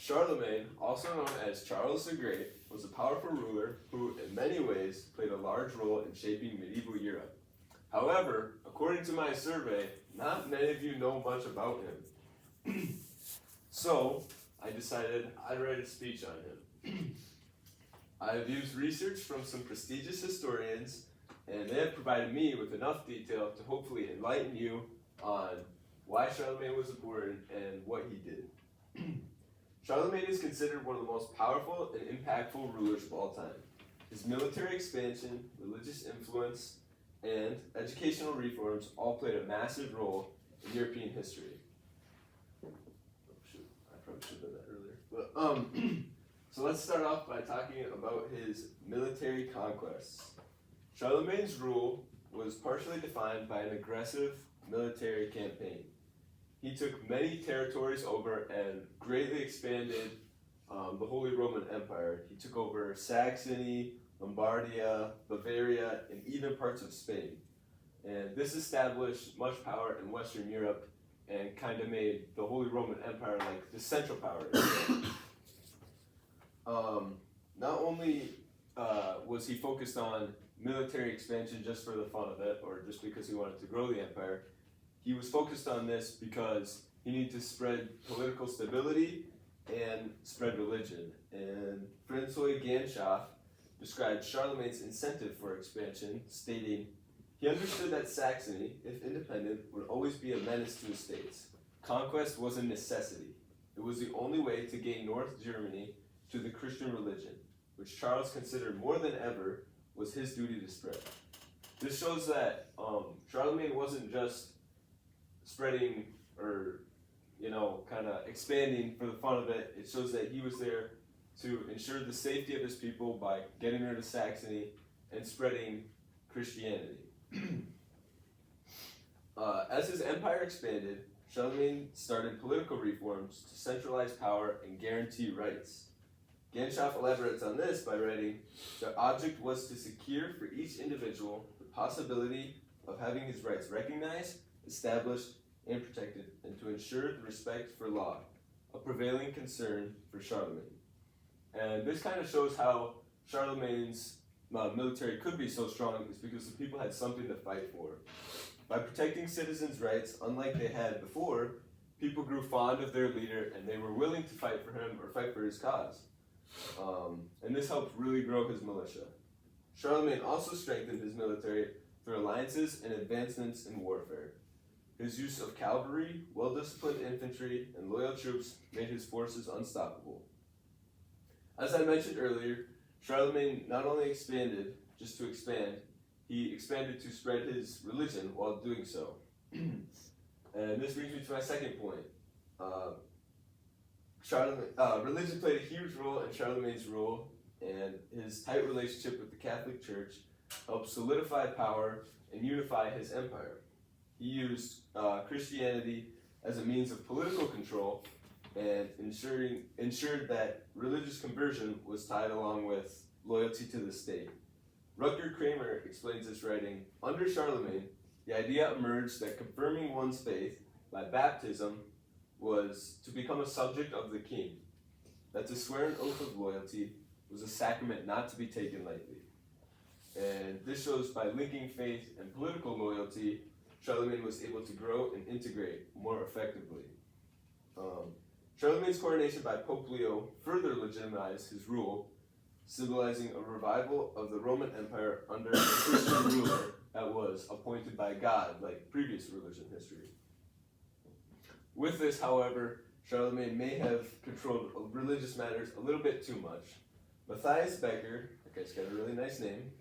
Charlemagne, also known as Charles the Great, was a powerful ruler who, in many ways, played a large role in shaping medieval Europe. However, according to my survey, not many of you know much about him. So, I decided I'd write a speech on him. I've used research from some prestigious historians, and they have provided me with enough detail to hopefully enlighten you on why Charlemagne was important and what he did. Charlemagne is considered one of the most powerful and impactful rulers of all time. His military expansion, religious influence, and educational reforms all played a massive role in European history. Oh, shoot, I probably should have done that earlier. But, so let's start off by talking about his military conquests. Charlemagne's rule was partially defined by an aggressive military campaign. He took many territories over and greatly expanded the Holy Roman Empire. He took over Saxony, Lombardia, Bavaria, and even parts of Spain. And this established much power in Western Europe and kind of made the Holy Roman Empire like the central power. Not only was he focused on military expansion just for the fun of it, or just because he wanted to grow the empire, he was focused on this because he needed to spread political stability and spread religion. And Francois Ganschaft described Charlemagne's incentive for expansion, stating, "He understood that Saxony, if independent, would always be a menace to his states. Conquest was a necessity. It was the only way to gain North Germany to the Christian religion, which Charles considered more than ever was his duty to spread." This shows that Charlemagne wasn't just spreading or, kind of expanding for the fun of it. It shows that he was there to ensure the safety of his people by getting rid of Saxony and spreading Christianity. As his empire expanded, Charlemagne started political reforms to centralize power and guarantee rights. Ganschaft elaborates on this by writing, "The object was to secure for each individual the possibility of having his rights recognized, established, and protected, and to ensure the respect for law, a prevailing concern for Charlemagne." And this kind of shows how Charlemagne's military could be so strong is because the people had something to fight for. By protecting citizens' rights, unlike they had before, people grew fond of their leader and they were willing to fight for him or fight for his cause. And this helped really grow his militia. Charlemagne also strengthened his military through alliances and advancements in warfare. His use of cavalry, well-disciplined infantry, and loyal troops made his forces unstoppable. As I mentioned earlier, Charlemagne not only expanded just to expand, he expanded to spread his religion while doing so. And this brings me to my second point. Religion played a huge role in Charlemagne's rule, and his tight relationship with the Catholic Church helped solidify power and unify his empire. He used Christianity as a means of political control and ensured that religious conversion was tied along with loyalty to the state. Rutger Kramer explains this writing, "Under Charlemagne, the idea emerged that confirming one's faith by baptism was to become a subject of the king, that to swear an oath of loyalty was a sacrament not to be taken lightly." And this shows by linking faith and political loyalty, Charlemagne was able to grow and integrate more effectively. Charlemagne's coronation by Pope Leo further legitimized his rule, symbolizing a revival of the Roman Empire under a Christian ruler that was appointed by God, like previous rulers in history. With this, however, Charlemagne may have controlled religious matters a little bit too much. Matthias Becker, that guy's got a really nice name,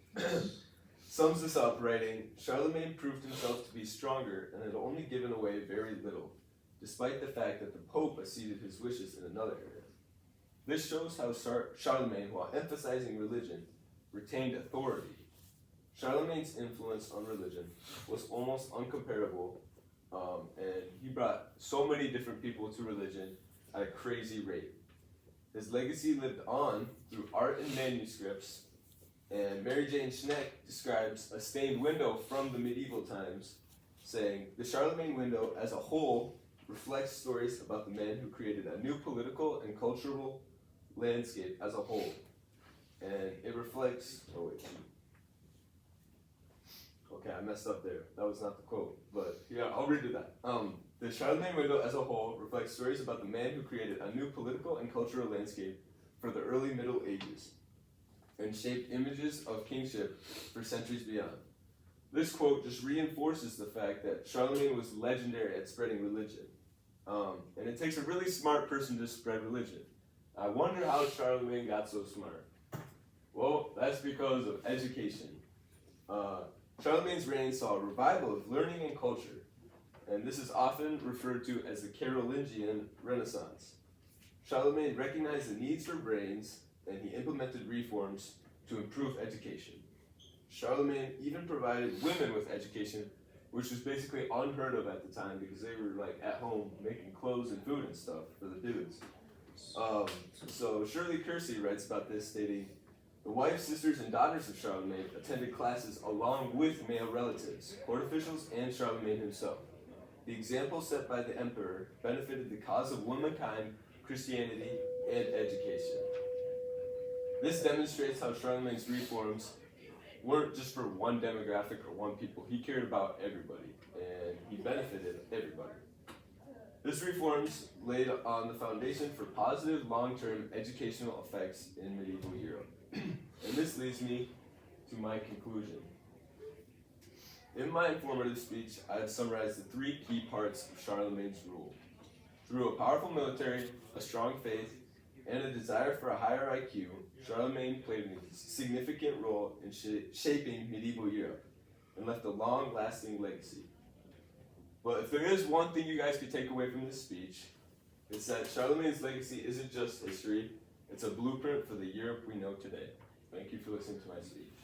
sums this up writing, "Charlemagne proved himself to be stronger and had only given away very little, despite the fact that the Pope acceded his wishes in another area. This shows how Charlemagne, while emphasizing religion, retained authority. Charlemagne's influence on religion was almost uncomparable, and he brought so many different people to religion at a crazy rate. His legacy lived on through art and manuscripts, and Mary Jane Schneck describes a stained window from the medieval times, saying, "The Charlemagne window as a whole reflects stories about the man who created a new political and cultural landscape as a whole. And it reflects, okay, I messed up there. That was not the quote, but yeah, I'll redo that. The Charlemagne window as a whole reflects stories about the man who created a new political and cultural landscape for the early Middle Ages and shaped images of kingship for centuries beyond. This quote just reinforces the fact that Charlemagne was legendary at spreading religion. And it takes a really smart person to spread religion. I wonder how Charlemagne got so smart. Well, that's because of education. Charlemagne's reign saw a revival of learning and culture, and this is often referred to as the Carolingian Renaissance. Charlemagne recognized the needs for brains, and he implemented reforms to improve education. Charlemagne even provided women with education, which was basically unheard of at the time because they were like at home making clothes and food and stuff for the dudes. So Shirley Kersey writes about this, stating, "The wives, sisters, and daughters of Charlemagne attended classes along with male relatives, court officials, and Charlemagne himself. The example set by the emperor benefited the cause of womankind, Christianity, and education." This demonstrates how Charlemagne's reforms weren't just for one demographic or one people. He cared about everybody, and he benefited everybody. His reforms laid on the foundation for positive long-term educational effects in medieval Europe. And this leads me to my conclusion. In my informative speech, I have summarized the three key parts of Charlemagne's rule. Through a powerful military, a strong faith, and a desire for a higher IQ, Charlemagne played a significant role in shaping medieval Europe and left a long-lasting legacy. But if there is one thing you guys could take away from this speech, it's that Charlemagne's legacy isn't just history, it's a blueprint for the Europe we know today. Thank you for listening to my speech.